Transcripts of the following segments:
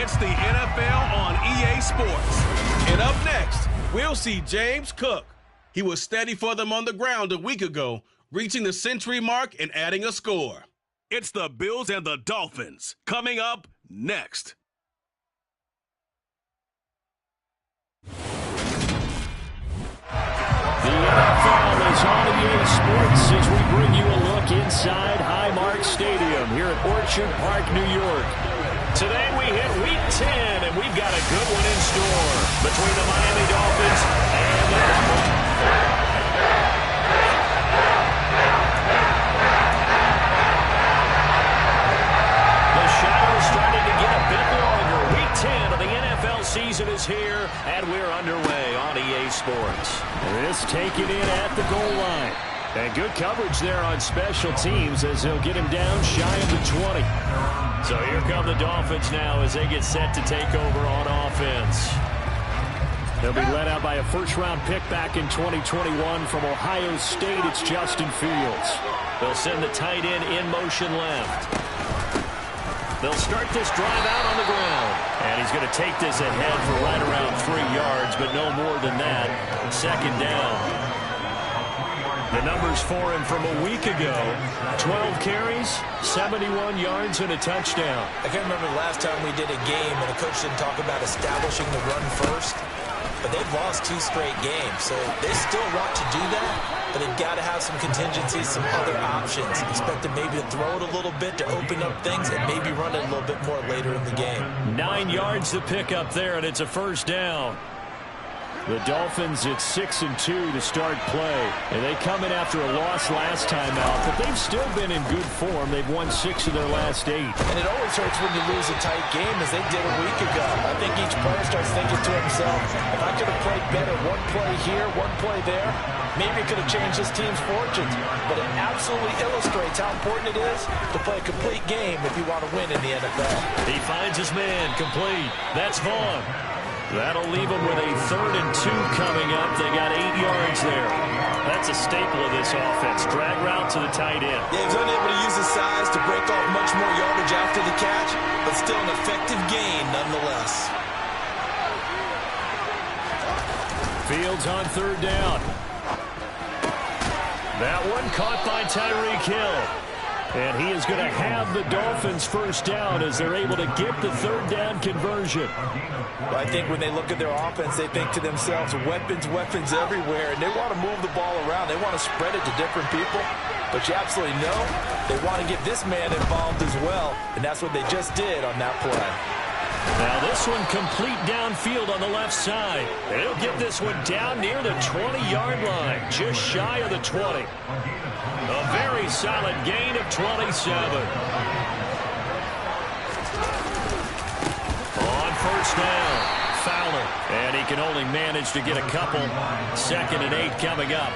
It's the NFL on EA Sports. And up next, we'll see James Cook. He was steady for them on the ground a week ago, reaching the century mark and adding a score. It's the Bills and the Dolphins, coming up next. The NFL is on EA Sports as we bring you a look inside Highmark Stadium here at Orchard Park, New York. Today we hit Week 10, and we've got a good one in store between the Miami Dolphins and the Dolphins. The shadow's starting to get a bit longer. Week 10 of the NFL season is here, and we're underway on EA Sports. This taken in at the goal line. And good coverage there on special teams as they'll get him down shy of the 20. So here come the Dolphins now as they get set to take over on offense. They'll be led out by a first-round pick back in 2021 from Ohio State. It's Justin Fields. They'll send the tight end in motion left. They'll start this drive out on the ground. And he's going to take this ahead for right around 3 yards, but no more than that. Second down. The numbers for him from a week ago, 12 carries, 71 yards, and a touchdown. I can't remember the last time we did a game and the coach didn't talk about establishing the run first. But they've lost 2 straight games, so they still want to do that, but they've got to have some contingencies, some other options. Expect them maybe to throw it a little bit to open up things and maybe run it a little bit more later in the game. 9 yards to pick up there, and it's a first down. The Dolphins at 6-2 to start play. And they come in after a loss last time out, but they've still been in good form. They've won 6 of their last 8. And it always hurts when you lose a tight game, as they did a week ago. I think each player starts thinking to himself, if I could have played better, one play here, one play there, maybe it could have changed this team's fortunes. But it absolutely illustrates how important it is to play a complete game if you want to win in the NFL. He finds his man complete. That's Vaughn. That'll leave them with a 3rd and 2 coming up. They got 8 yards there. That's a staple of this offense. Drag route to the tight end. Yeah, he's unable to use his size to break off much more yardage after the catch, but still an effective gain nonetheless. Fields on 3rd down. That one caught by Tyreek Hill. And he is going to have the Dolphins first down as they're able to get the 3rd down conversion. Well, I think when they look at their offense, they think to themselves, weapons, weapons everywhere. And they want to move the ball around. They want to spread it to different people. But you absolutely know they want to get this man involved as well. And that's what they just did on that play. Now this one complete downfield on the left side. And he'll get this one down near the 20-yard line, just shy of the 20. A very solid gain of 27. On first down, Fowler. And he can only manage to get a couple. 2nd and 8 coming up.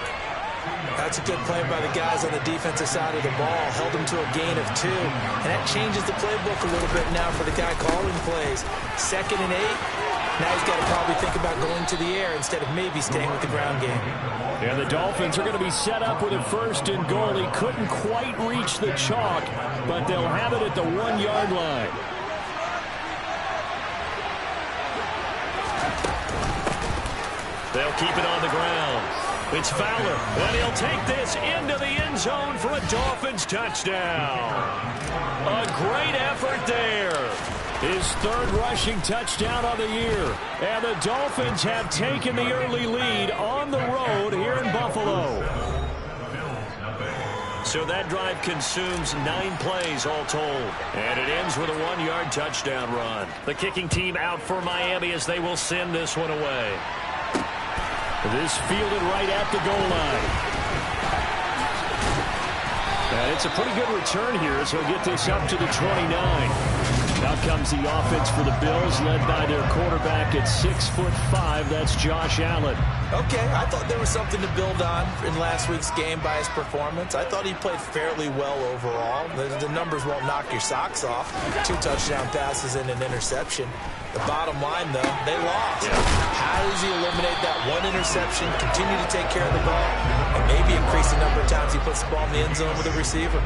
That's a good play by the guys on the defensive side of the ball. Held them to a gain of 2. And that changes the playbook a little bit now for the guy calling plays. 2nd and 8. Now he's got to probably think about going to the air instead of maybe staying with the ground game. And the Dolphins are going to be set up with a 1st and goal. He couldn't quite reach the chalk, but they'll have it at the 1-yard line. They'll keep it on the ground. It's Fowler, and he'll take this into the end zone for a Dolphins touchdown. A great effort there. His 3rd rushing touchdown of the year. And the Dolphins have taken the early lead on the road here in Buffalo. So that drive consumes 9 plays all told. And it ends with a 1-yard touchdown run. The kicking team out for Miami as they will send this one away. This fielded right at the goal line. And it's a pretty good return here as he'll get this up to the 29. Out comes the offense for the Bills, led by their quarterback at 6'5". That's Josh Allen. Okay, I thought there was something to build on in last week's game by his performance. I thought he played fairly well overall. The numbers won't knock your socks off. 2 touchdown passes and an interception. The bottom line, though, they lost. Yeah. How does he eliminate that 1 interception, continue to take care of the ball, and maybe increase the number of times he puts the ball in the end zone with a receiver?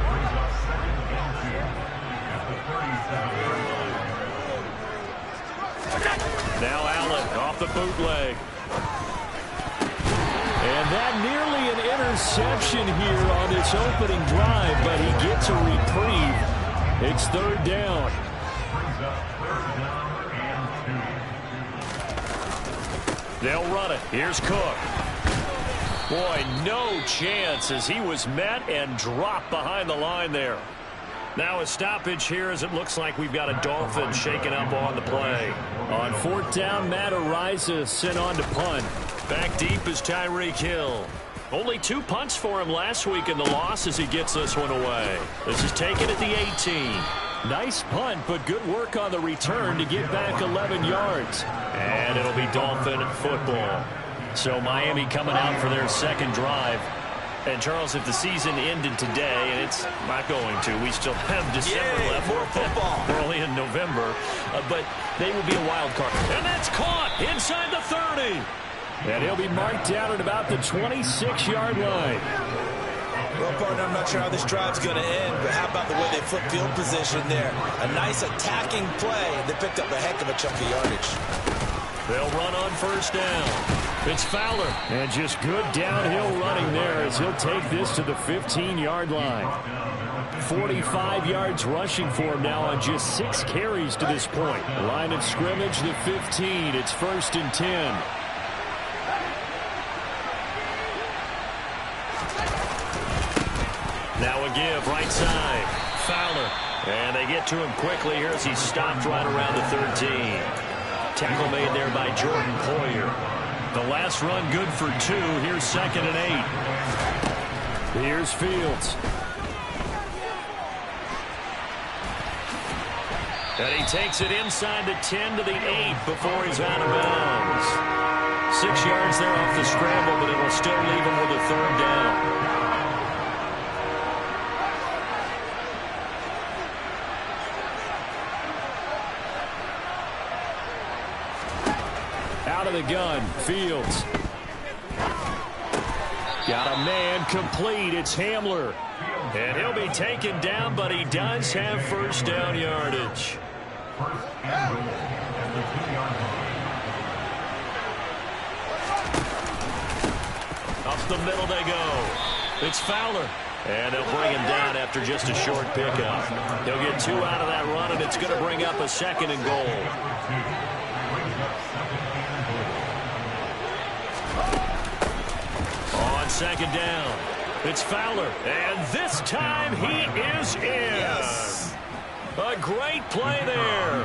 Now Allen off the bootleg. And that nearly an interception here on this opening drive, but he gets a reprieve. It's third down. They'll run it. Here's Cook. Boy, no chance as he was met and dropped behind the line there. Now a stoppage here as it looks like we've got a Dolphin shaking up on the play. On fourth down, Matt Araiza sent on to punt. Back deep is Tyreek Hill. Only 2 punts for him last week in the loss as he gets this one away. This is taken at the 18. Nice punt, but good work on the return to get back 11 yards. And it'll be Dolphin football. So Miami coming out for their second drive. And, Charles, if the season ended today, and it's not going to, we still have December left. More football. We're only in November. But they will be a wild card. And that's caught inside the 30. And he'll be marked down at about the 26-yard line. Well, partner, I'm not sure how this drive's going to end, but how about the way they flip field position there? A nice attacking play. They picked up a heck of a chunk of yardage. They'll run on first down. It's Fowler. And just good downhill running there as he'll take this to the 15-yard line. 45 yards rushing for him now on just 6 carries to this point. Line of scrimmage, the 15. It's 1st and 10. Now a give, right side. Fowler. And they get to him quickly here as he's stopped right around the 13. Tackle made there by Jordan Poyer. The last run good for 2. Here's 2nd and 8. Here's Fields. And he takes it inside the 10 to the 8 before he's out of bounds. 6 yards there off the scramble, but it will still leave him with a 3rd down. Out of the gun, Fields. Got a man complete. It's Hamler. And he'll be taken down, but he does have first down yardage. Up the middle they go. It's Fowler. And they'll bring him down after just a short pickup. They'll get 2 out of that run, and it's going to bring up a 2nd and goal. On 2nd down, it's Fowler, and this time he is in. Yes. A great play there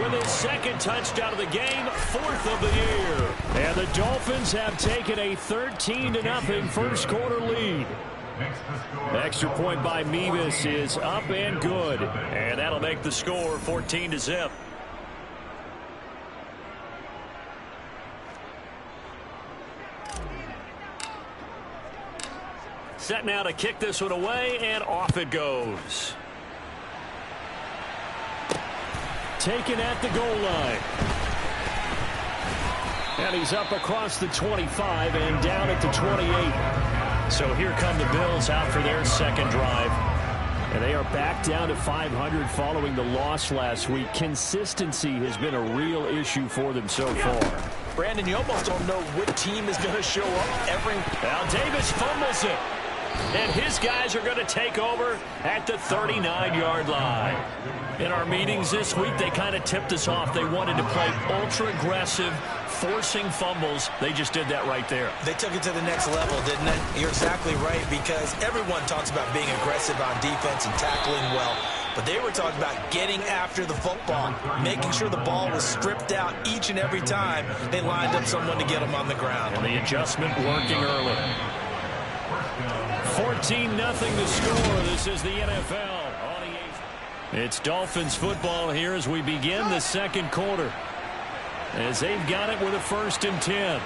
with his 2nd touchdown of the game, 4th of the year. And the Dolphins have taken a 13-0 first quarter lead. Extra point by Mevis is up and good, and that'll make the score 14-0. Set now to kick this one away, and off it goes. Taken at the goal line. And he's up across the 25 and down at the 28. So here come the Bills out for their second drive. And they are back down to 500 following the loss last week. Consistency has been a real issue for them so far. Brandon, you almost don't know what team is going to show up every... Now Davis fumbles it. And his guys are going to take over at the 39-yard line. In our meetings this week, they kind of tipped us off. They wanted to play ultra-aggressive, forcing fumbles. They just did that right there. They took it to the next level, didn't it? You're exactly right, because everyone talks about being aggressive on defense and tackling well. But they were talking about getting after the football, making sure the ball was stripped out each and every time they lined up someone to get them on the ground. And the adjustment working early. 14-0 the score. This is the NFL. It's Dolphins football here as we begin the second quarter. As they've got it with a 1st and 10.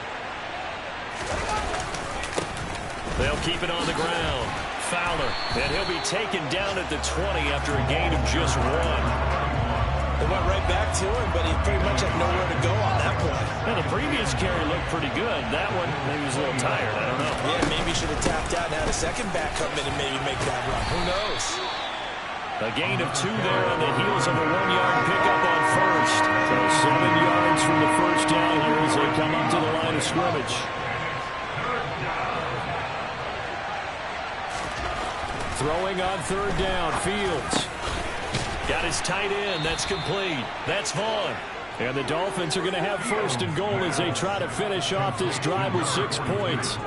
They'll keep it on the ground. Fowler. And he'll be taken down at the 20 after a gain of just 1. They went right back to him, but he pretty much had nowhere to go on that play. And the previous carry looked pretty good. That one, maybe he was a little tired. I don't know. Yeah, maybe he should have tapped out and had a second back come in and maybe make that run. Who knows? A gain of 2 there on the heels of a 1-yard pickup on first. So 7 yards from the first down here as they come up to the line of scrimmage. Throwing on 3rd down, Fields. Got his tight end. That's complete. That's Vaughn. And the Dolphins are going to have 1st and goal as they try to finish off this drive with 6 points.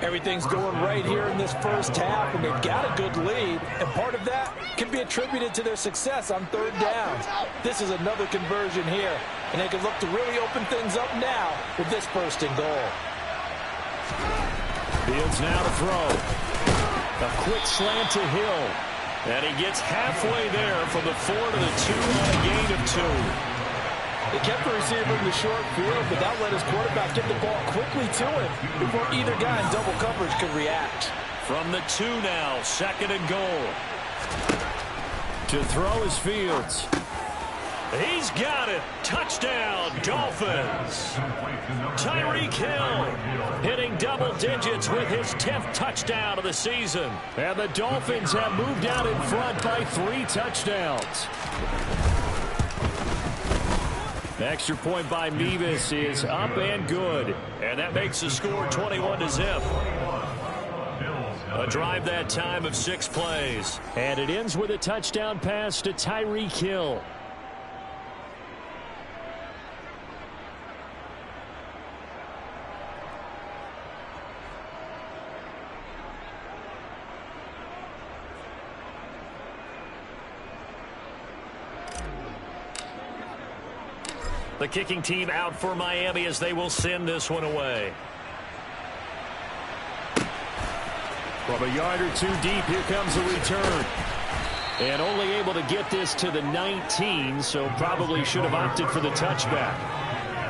Everything's going right here in this first half, and they've got a good lead, and part of that can be attributed to their success on 3rd downs. This is another conversion here, and they can look to really open things up now with this 1st and goal. Fields now to throw. A quick slant to Hill. And he gets halfway there from the 4 to the 2 on a gain of 2. They kept the receiver in the short field, but that let his quarterback get the ball quickly to him before either guy in double coverage could react. From the 2 now, 2nd and goal. To throw is Fields. He's got it. Touchdown, Dolphins. Tyreek Hill hitting double digits with his 10th touchdown of the season. And the Dolphins have moved out in front by 3 touchdowns. The extra point by Mevis is up and good. And that makes the score 21-0. A drive that time of 6 plays. And it ends with a touchdown pass to Tyreek Hill. The kicking team out for Miami as they will send this one away. From a yard or 2 deep, here comes the return. And only able to get this to the 19, so probably should have opted for the touchback.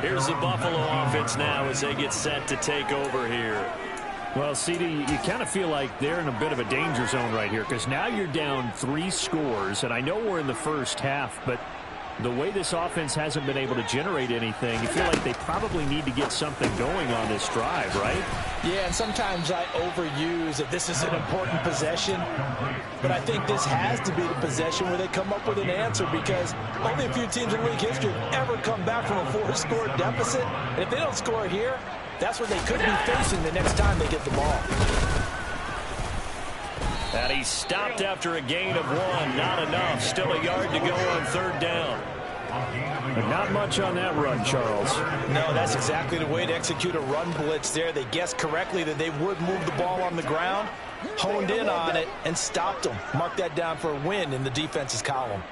Here's the Buffalo offense now as they get set to take over here. Well, CD, you kind of feel like they're in a bit of a danger zone right here because now you're down 3 scores, and I know we're in the first half, but the way this offense hasn't been able to generate anything, you feel like they probably need to get something going on this drive, right? Yeah, and sometimes I overuse that this is an important possession, but I think this has to be the possession where they come up with an answer because only a few teams in league history have ever come back from a 4-score deficit, and if they don't score here, that's what they could be facing the next time they get the ball. And he stopped after a gain of 1. Not enough. Still a yard to go on 3rd down. But not much on that run, Charles. No, that's exactly the way to execute a run blitz there. They guessed correctly that they would move the ball on the ground, honed in on it, and stopped them. Mark that down for a win in the defense's column.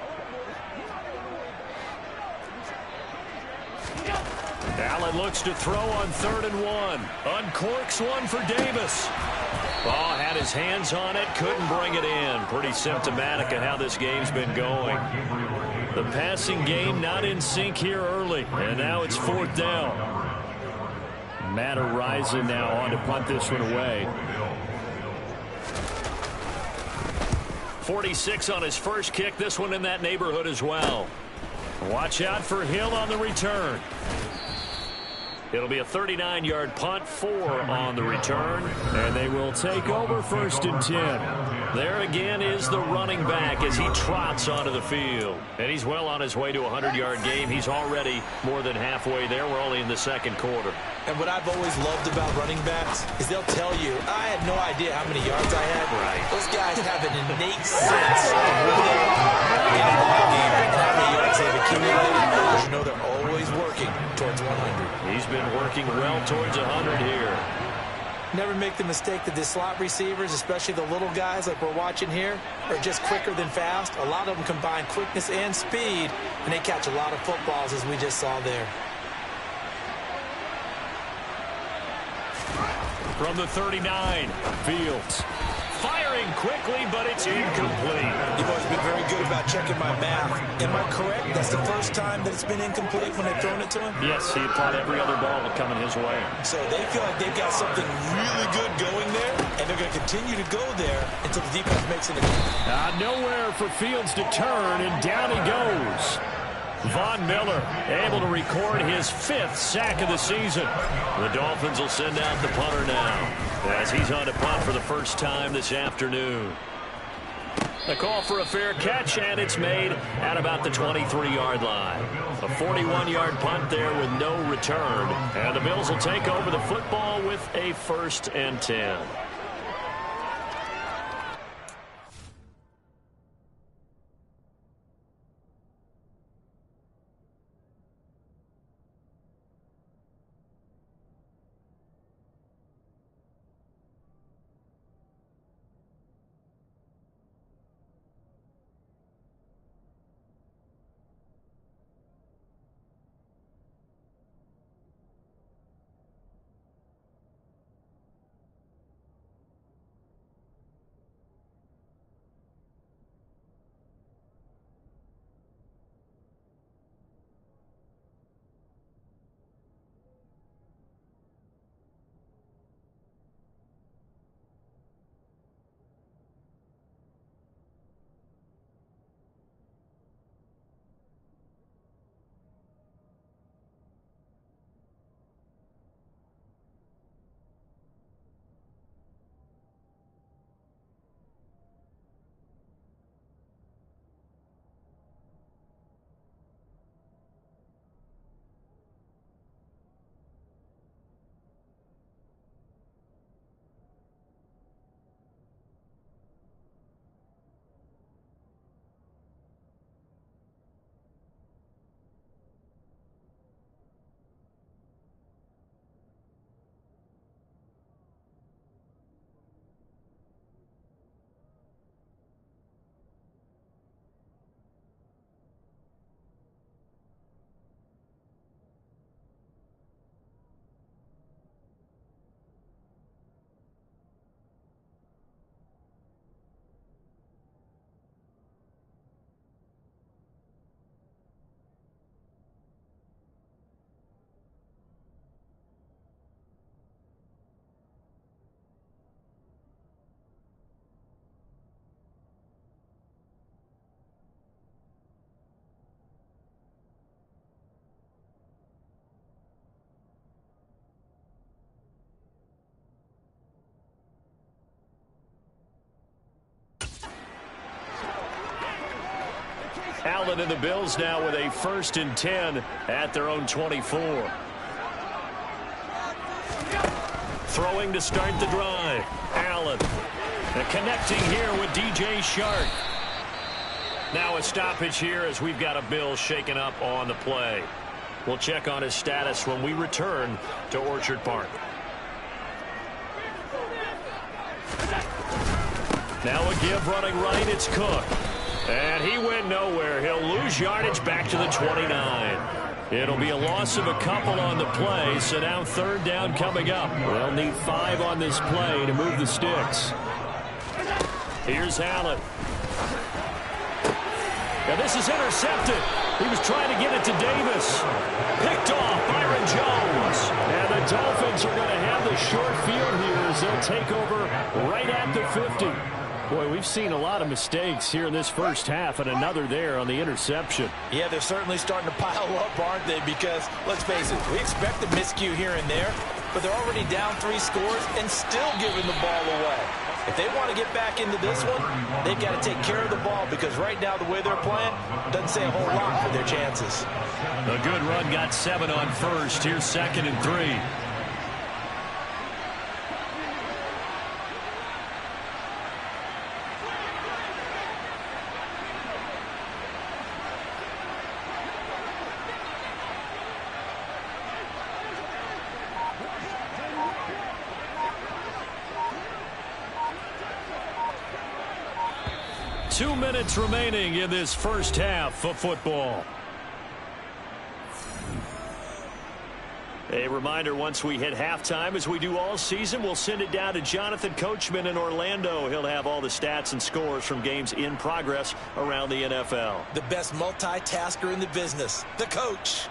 Allen looks to throw on 3rd and 1. Uncorks one for Davis. Oh, had his hands on it, couldn't bring it in. Pretty symptomatic of how this game's been going. The passing game not in sync here early, and now it's 4th down. Matt Araiza now on to punt this one away. 46 on his first kick, this one in that neighborhood as well. Watch out for Hill on the return. It'll be a 39-yard punt, 4 on the return, and they will take over 1st and 10. There again is the running back as he trots onto the field. And he's well on his way to a 100-yard game. He's already more than halfway there. We're only in the 2nd quarter. And what I've always loved about running backs is they'll tell you, I had no idea how many yards I had. Right. Those guys have an innate sense of where they are in a ball game and how many yards they've accumulated. Because you know they're always working towards 100. He's been working well towards 100 here. Never make the mistake that the slot receivers, especially the little guys like we're watching here, are just quicker than fast. A lot of them combine quickness and speed, and they catch a lot of footballs as we just saw there. From the 39, Fields. Firing quickly, but it's incomplete. You've always been very good about checking my math. Am I correct? That's the first time that it's been incomplete when they've thrown it to him? Yes, he thought every other ball coming his way. So they feel like they've got something really good going there, and they're going to continue to go there until the defense makes it. Nowhere for Fields to turn, and down he goes. Von Miller able to record his 5th sack of the season. The Dolphins will send out the punter now as he's on to punt for the first time this afternoon. The call for a fair catch, and it's made at about the 23-yard line. A 41-yard punt there with no return. And the Bills will take over the football with a 1st and 10. Allen and the Bills now with a 1st and 10 at their own 24. Throwing to start the drive. Allen. And connecting here with DJ Shark. Now a stoppage here as we've got a Bill shaken up on the play. We'll check on his status when we return to Orchard Park. Now a give running right. It's Cook. And he went nowhere. He'll lose yardage back to the 29. It'll be a loss of a couple on the play, so now 3rd down coming up. They'll need 5 on this play to move the sticks. Here's Allen. Now this is intercepted. He was trying to get it to Davis. Picked off Byron Jones. And the Dolphins are going to have the short field here as they'll take over right at the 50. Boy, we've seen a lot of mistakes here in this first half, and another there on the interception. Yeah, they're certainly starting to pile up, aren't they? Because, let's face it, we expect a miscue here and there, but they're already down 3 scores and still giving the ball away. If they want to get back into this one, they've got to take care of the ball, because right now the way they're playing doesn't say a whole lot for their chances. A good run got 7 on first. Here's 2nd and 3. Two minutes remaining in this first half of football. A reminder, once we hit halftime, as we do all season, we'll send it down to Jonathan Coachman in Orlando. He'll have all the stats and scores from games in progress around the NFL. The best multitasker in the business, the coach.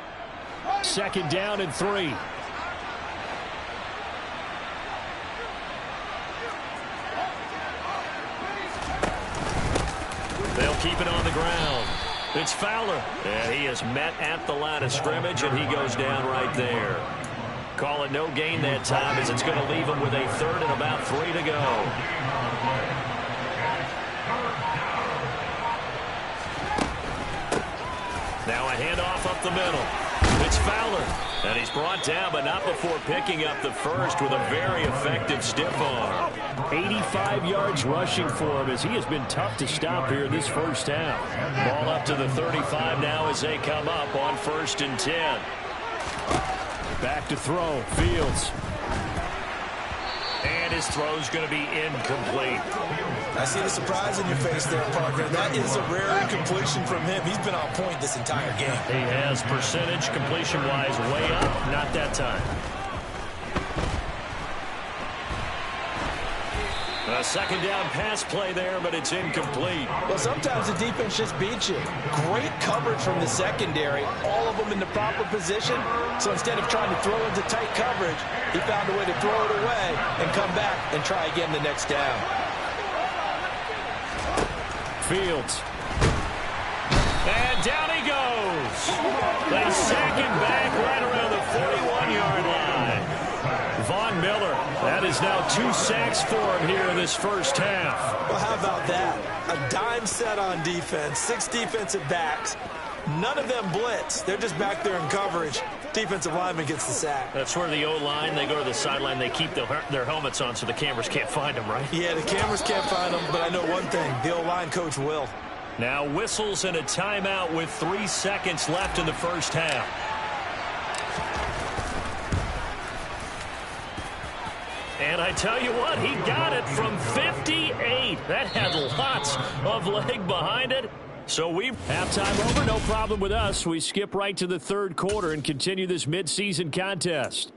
2nd down and 3. They'll keep it on the ground. It's Fowler. And he is met at the line of scrimmage, and he goes down right there. Call it no gain that time, as it's going to leave him with a 3rd and about 3 to go. up the middle. It's Fowler. And he's brought down, but not before picking up the first with a very effective stiff arm. 85 yards rushing for him as he has been tough to stop here this first half. Ball up to the 35 now as they come up on 1st and 10. Back to throw. Fields. And his throw's going to be incomplete. I see the surprise in your face there, partner. That is a rare incompletion from him. He's been on point this entire game. He has percentage completion-wise way up. Not that time. A second down pass play there, but it's incomplete. Well, sometimes the defense just beats you. Great coverage from the secondary. All of them in the proper position. So instead of trying to throw into tight coverage, he found a way to throw it away and come back and try again the next down. Fields. And down he goes. They sack him back right around the 41-yard line. Von Miller, that is now 2 sacks for him here in this first half. Well, how about that? A dime set on defense, 6 defensive backs. None of them blitz. They're just back there in coverage. Defensive lineman gets the sack. That's where the O-line, they go to the sideline, they keep their helmets on so the cameras can't find them, right? Yeah, the cameras can't find them, but I know one thing. The O-line coach will. Now whistles and a timeout with 3 seconds left in the first half. And I tell you what, he got it from 58. That had lots of leg behind it. So halftime over, no problem with us. We skip right to the third quarter and continue this midseason contest.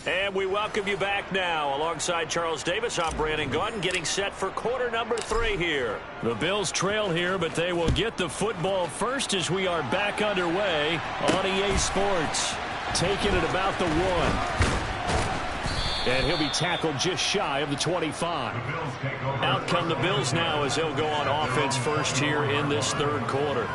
And we welcome you back now. Alongside Charles Davis, I'm Brandon Gaudin, getting set for quarter number 3 here. The Bills trail here, but they will get the football first as we are back underway on EA Sports. Taking it about the 1. And he'll be tackled just shy of the 25. Out come the Bills now as they'll go on offense first here in this third quarter.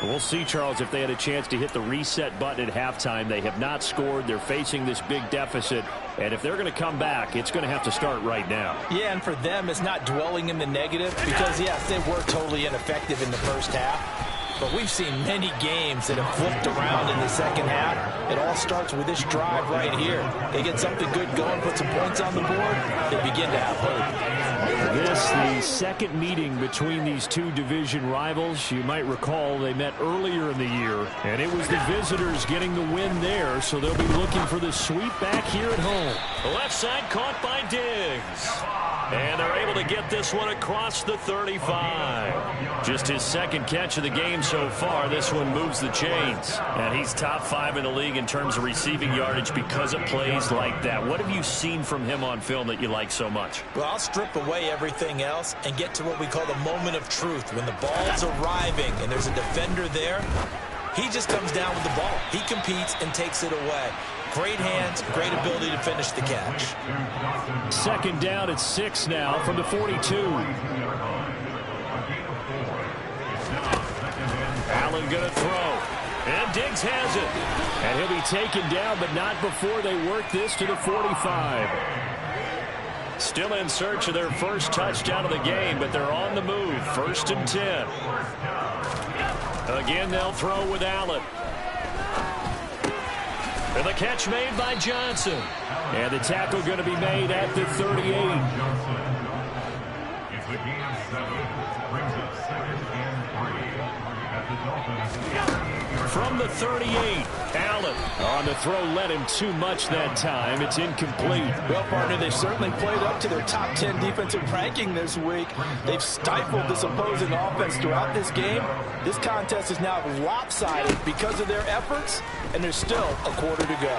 We'll see, Charles, if they had a chance to hit the reset button at halftime. They have not scored. They're facing this big deficit. And if they're going to come back, it's going to have to start right now. Yeah, and for them, it's not dwelling in the negative because, yes, they were totally ineffective in the first half. But we've seen many games that have flipped around in the second half. It all starts with this drive right here. They get something good going, put some points on the board, they begin to have hope. This, the second meeting between these two division rivals. You might recall they met earlier in the year, and it was the visitors getting the win there, so they'll be looking for the sweep back here at home. The left side caught by Diggs. And they're able to get this one across the 35. Just his second catch of the game so far. This one moves the chains. And he's top 5 in the league in terms of receiving yardage because of plays like that. What have you seen from him on film that you like so much? Well, I'll strip away everything else and get to what we call the moment of truth. When the ball's arriving and there's a defender there, he just comes down with the ball. He competes and takes it away. Great hands, great ability to finish the catch. Second down at 6 now from the 42. Allen going to throw. And Diggs has it. And he'll be taken down, but not before they work this to the 45. Still in search of their first touchdown of the game, but they're on the move. 1st and 10. Again, they'll throw with Allen. And the catch made by Johnson. And the tackle going to be made at the 38. From the 38, Allen on the throw, led him too much that time. It's incomplete. Well, partner, they've certainly played up to their top 10 defensive ranking this week. They've stifled this opposing offense throughout this game. This contest is now lopsided because of their efforts, and there's still a quarter to go.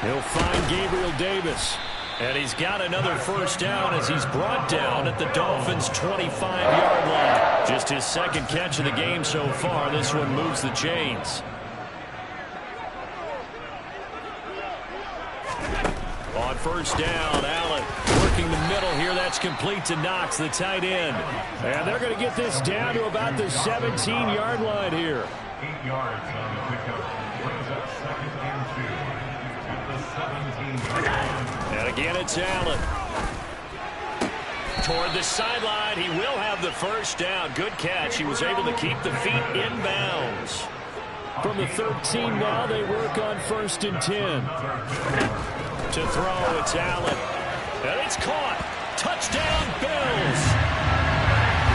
He'll find Gabriel Davis. And he's got another first down as he's brought down at the Dolphins' 25-yard line. Just his second catch of the game so far. This one moves the chains. On first down, Allen working the middle here. That's complete to Knox, the tight end. And they're going to get this down to about the 17-yard line here. 8 yards on the pickup. Brings up 2nd and 2. At the 17. And again, it's Allen. toward the sideline. He will have the first down. Good catch. He was able to keep the feet in bounds. From the 13 now, they work on 1st and 10. To throw, it's Allen. And it's caught. Touchdown, Bills.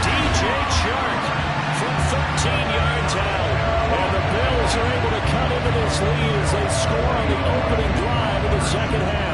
DJ Chark from 13 yards out. And the Bills are able to cut into this lead as they score on the opening drive of the second half.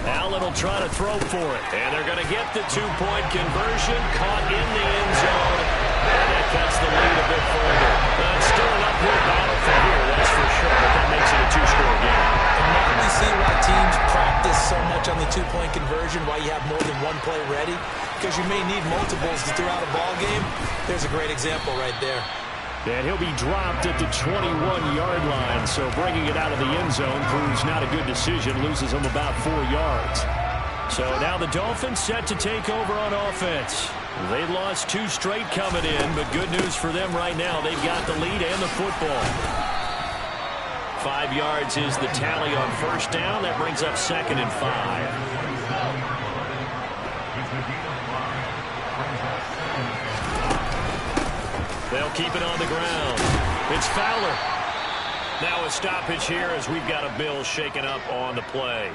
Allen will try to throw for it. And they're going to get the 2-point conversion. Caught in the end zone. And that cuts the lead a bit further. It's still an uphill battle from here, that's for sure. But that makes it a 2-score game. Now we see why teams practice so much on the 2-point conversion, why you have more than one play ready. Because you may need multiples to throw out a ball game. There's a great example right there. And he'll be dropped at the 21-yard line, so bringing it out of the end zone proves not a good decision, loses him about 4 yards. So now the Dolphins set to take over on offense. They lost 2 straight coming in, but good news for them right now. They've got the lead and the football. 5 yards is the tally on 1st down. That brings up 2nd and 5. They'll keep it on the ground. It's Fowler. Now a stoppage here as we've got a Bill shaken up on the play.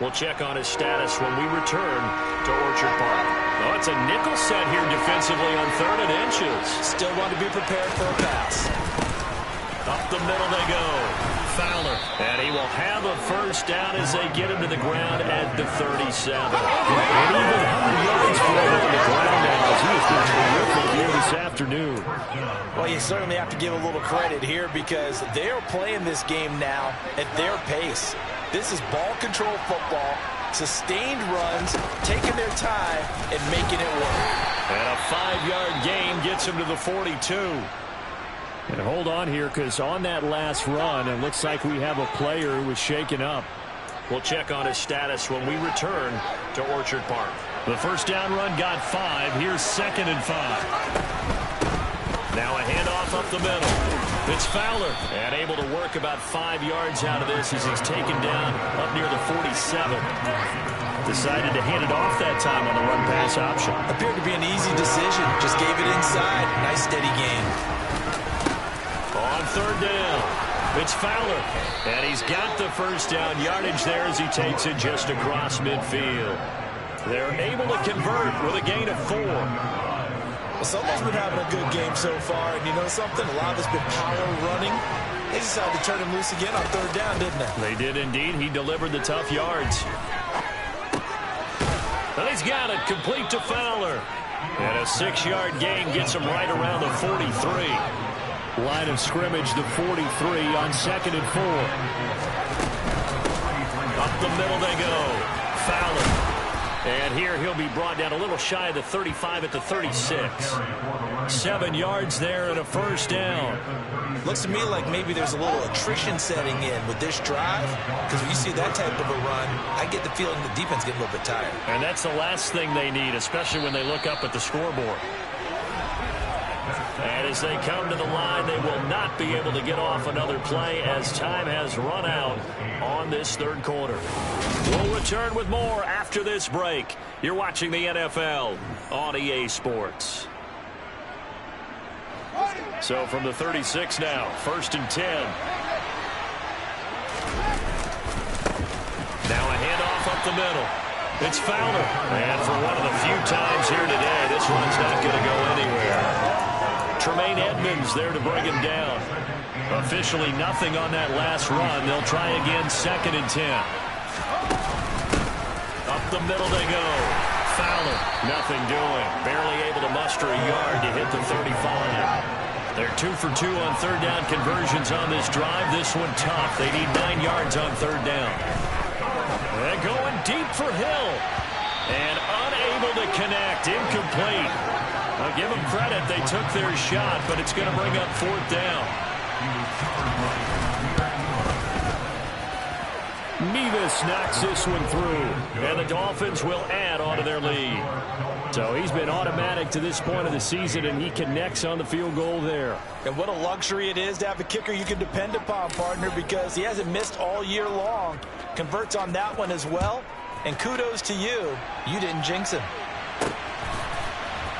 We'll check on his status when we return to Orchard Park. Oh, it's a nickel set here defensively on 3rd and inches. Still want to be prepared for a pass. Up the middle they go. Fowler. And he will have a first down as they get him to the ground at the 37. And even 100 yards for him on the ground now as he has been terrific here this afternoon. Well, you certainly have to give a little credit here because they are playing this game now at their pace. This is ball control football, sustained runs, taking their time, and making it work. And a 5-yard gain gets him to the 42. And hold on here because on that last run, it looks like we have a player who was shaken up. We'll check on his status when we return to Orchard Park. The first down run got 5. Here's 2nd and 5. Now a handoff up the middle. It's Fowler. And able to work about 5 yards out of this as he's taken down up near the 47. Decided to hand it off that time on the run-pass option. Appeared to be an easy decision. Just gave it inside. Nice steady gain. On 3rd down, it's Fowler. And he's got the first down yardage there as he takes it just across midfield. They're able to convert with a gain of 4. Well, someone's been having a good game so far. And you know something? A lot of it's been power running. They decided to turn him loose again on 3rd down, didn't they? They did indeed. He delivered the tough yards. And he's got it complete to Fowler. And a 6-yard gain gets him right around the 43. Line of scrimmage, the 43 on 2nd and 4. Up the middle they go. Fowler. And here he'll be brought down a little shy of the 35 at the 36. 7 yards there and a first down. Looks to me like maybe there's a little attrition setting in with this drive. Because when you see that type of a run, I get the feeling the defense getting a little bit tired. And that's the last thing they need, especially when they look up at the scoreboard. And as they come to the line, they will not be able to get off another play as time has run out on this 3rd quarter. We'll return with more after this break. You're watching the NFL on EA Sports. So from the 36 now, 1st and 10. Now a handoff up the middle. It's Fowler. And for one of the few times here today, this one's not going to go anywhere. Tremaine Edmonds there to bring him down. Officially nothing on that last run. They'll try again 2nd and 10. Up the middle they go. Fowler, nothing doing. Barely able to muster a yard to hit the 35. They're 2 for 2 on 3rd down conversions on this drive. This one tough. They need 9 yards on 3rd down. And going deep for Hill. And unable to connect. Incomplete. I'll give them credit. They took their shot, but it's going to bring up 4th down. Mevis knocks this one through, and the Dolphins will add on to their lead. So he's been automatic to this point of the season, and he connects on the field goal there. And what a luxury it is to have a kicker you can depend upon, partner, because he hasn't missed all year long. Converts on that one as well. And kudos to you. You didn't jinx him.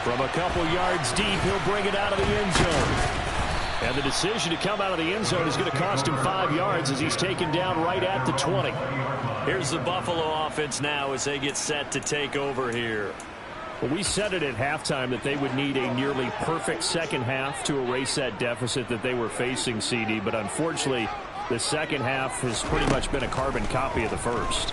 From a couple yards deep, he'll bring it out of the end zone. And the decision to come out of the end zone is going to cost him 5 yards as he's taken down right at the 20. Here's the Buffalo offense now as they get set to take over here. Well, we said it at halftime that they would need a nearly perfect second half to erase that deficit that they were facing, CD. But unfortunately, the second half has pretty much been a carbon copy of the first.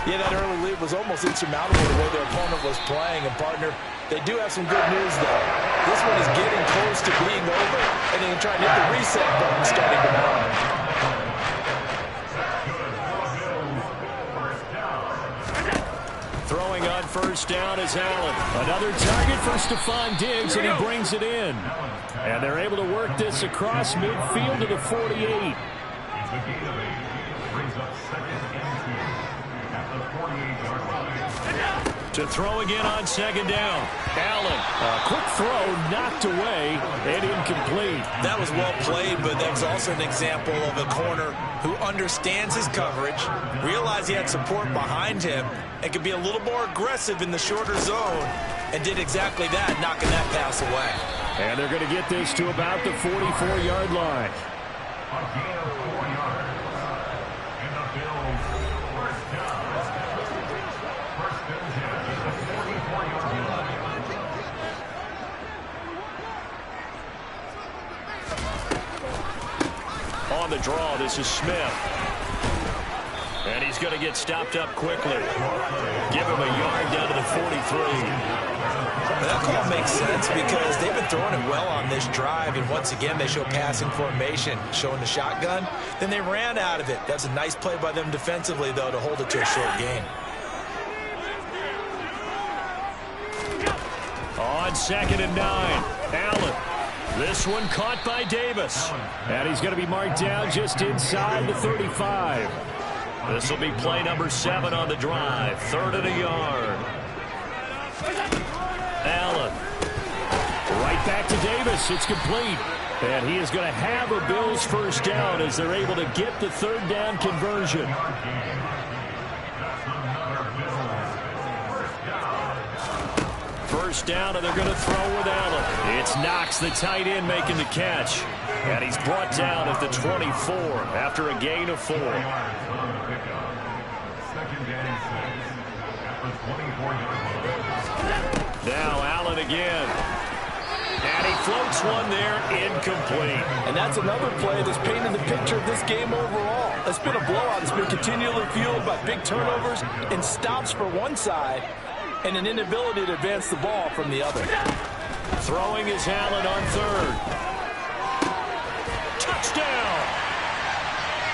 Yeah, that early lead was almost insurmountable the way their opponent was playing. And, partner, they do have some good news, though. This one is getting close to being over, and they can try and hit the reset button starting tomorrow. Throwing on first down is Allen. Another target for Stephon Diggs, and he brings it in. And they're able to work this across midfield to the 48. To throw again on second down. Allen, a quick throw, knocked away, and incomplete. That was well played, but that was also an example of a corner who understands his coverage, realized he had support behind him, and could be a little more aggressive in the shorter zone, and did exactly that, knocking that pass away. And they're going to get this to about the 44-yard line. On the draw, this is Smith. And he's going to get stopped up quickly. Give him a yard down to the 43. That call makes sense because they've been throwing it well on this drive, and once again they show passing formation, showing the shotgun. Then they ran out of it. That's a nice play by them defensively, though, to hold it to a short gain. On 2nd and 9, Allen. This one caught by Davis. And he's going to be marked down just inside the 35. This will be play number 7 on the drive. 3rd and a yard. Allen. Right back to Davis. It's complete. And he is going to have a Bills first down as they're able to get the 3rd down conversion. First down, and they're going to throw with Allen. It's Knox, the tight end, making the catch. And he's brought down at the 24 after a gain of 4. Now Allen again. And he floats one there, incomplete. And that's another play that's painted the picture of this game overall. It's been a blowout. It's been continually fueled by big turnovers and stops for one side and an inability to advance the ball from the other. Throwing is Allen on 3rd. Touchdown!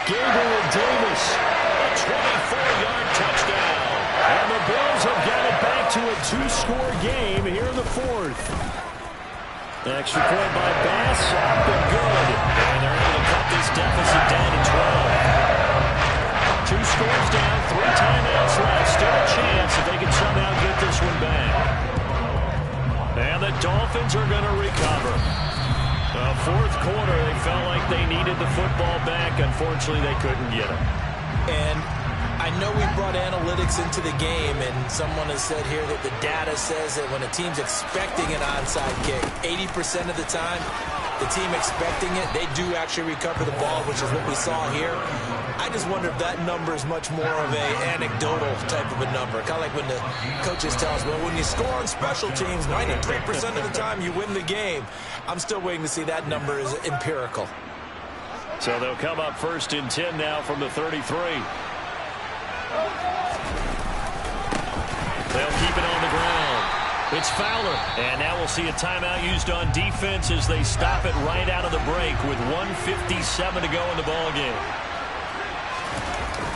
Gabriel Davis, a 24-yard touchdown. And the Bills have got it back to a 2-score game here in the 4th. Extra point by Bass, up and good. And they're able to cut this deficit down to 12. 2 scores down, 3 timeouts left. Still a chance if they can somehow get this one back. And the Dolphins are going to recover. The 4th quarter, they felt like they needed the football back. Unfortunately, they couldn't get it. And I know we brought analytics into the game, and someone has said here that the data says that when a team's expecting an onside kick, 80% of the time, the team expecting it, they do actually recover the ball, which is what we saw here. I just wonder if that number is much more of a anecdotal type of a number. Kind of like when the coaches tell us, well, when you score on special teams, 93% of the time you win the game. I'm still waiting to see that number is empirical. So they'll come up 1st and 10 now from the 33. They'll keep it on the ground. It's Fowler. And now we'll see a timeout used on defense as they stop it right out of the break with 1:57 to go in the ballgame.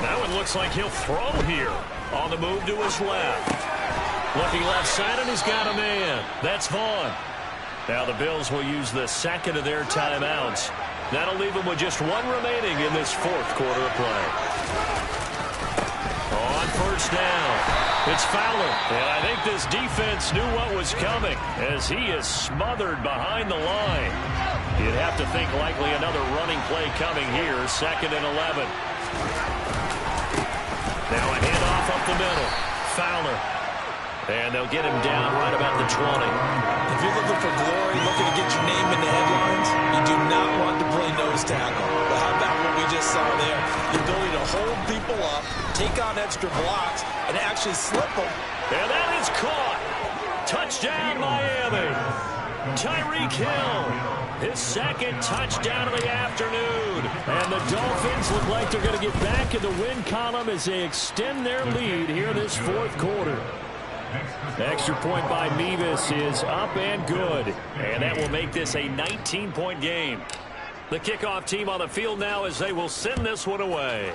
Now it looks like he'll throw here. On the move to his left. Looking left side, and he's got a man. That's Vaughn. Now the Bills will use the 2nd of their timeouts. That'll leave them with just 1 remaining in this 4th quarter of play. On first down, it's Fowler. And I think this defense knew what was coming as he is smothered behind the line. You'd have to think likely another running play coming here, 2nd and 11. Now a handoff up the the middle. Fowler. And they'll get him down right about the 20. If you're looking for glory, looking to get your name in the headlines, you do not want to play nose tackle. But how about what we just saw there? The ability to hold people up, take on extra blocks, and actually slip them. And that is caught. Touchdown, Miami. Tyreek Hill, his second touchdown of the afternoon. And the Dolphins look like they're going to get back in the win column as they extend their lead here in this fourth quarter. Extra point by Mevis is up and good. And that will make this a 19-point game. The kickoff team on the field now as they will send this one away.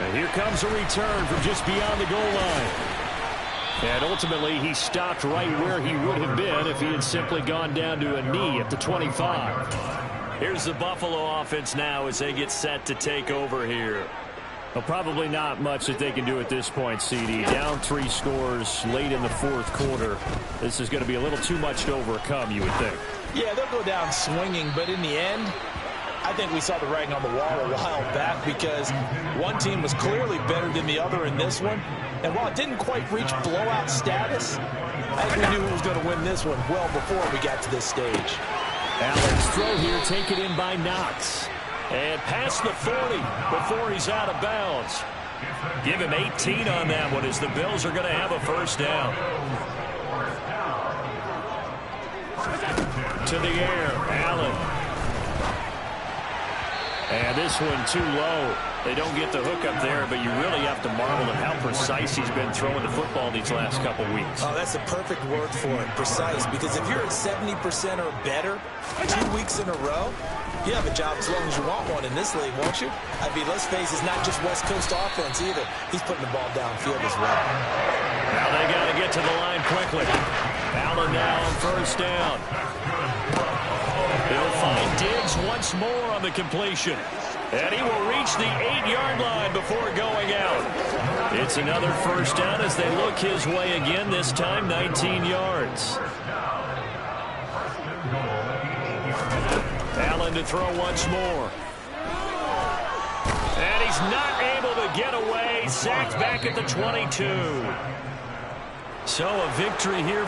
And here comes a return from just beyond the goal line. And ultimately, he stopped right where he would have been if he had simply gone down to a knee at the 25. Here's the Buffalo offense now as they get set to take over here. Well, probably not much that they can do at this point, CD. Down 3 scores late in the fourth quarter. This is going to be a little too much to overcome, you would think. Yeah, they'll go down swinging, but in the end, I think we saw the writing on the wall a while back because one team was clearly better than the other in this one. And while it didn't quite reach blowout status, I think we knew who was going to win this one well before we got to this stage. Allen's throw here taken in by Knox. And past the 40 before he's out of bounds. Give him 18 on that one as the Bills are going to have a first down. To the air, Allen. And this one too low. They don't get the hook up there, but you really have to marvel at how precise he's been throwing the football these last couple weeks. Oh, that's the perfect word for it, precise. Because if you're at 70% or better 2 weeks in a row, you have a job as long as you want one in this league, won't you? I mean, let's face it, it's not just West Coast offense either. He's putting the ball downfield as well. Now they got to get to the line quickly. Allen now on first down. They'll find Diggs once more on the completion. And he will reach the 8-yard line before going out. It's another first down as they look his way again, this time 19 yards. Allen to throw once more. And he's not able to get away. Sacked back at the 22. So a victory here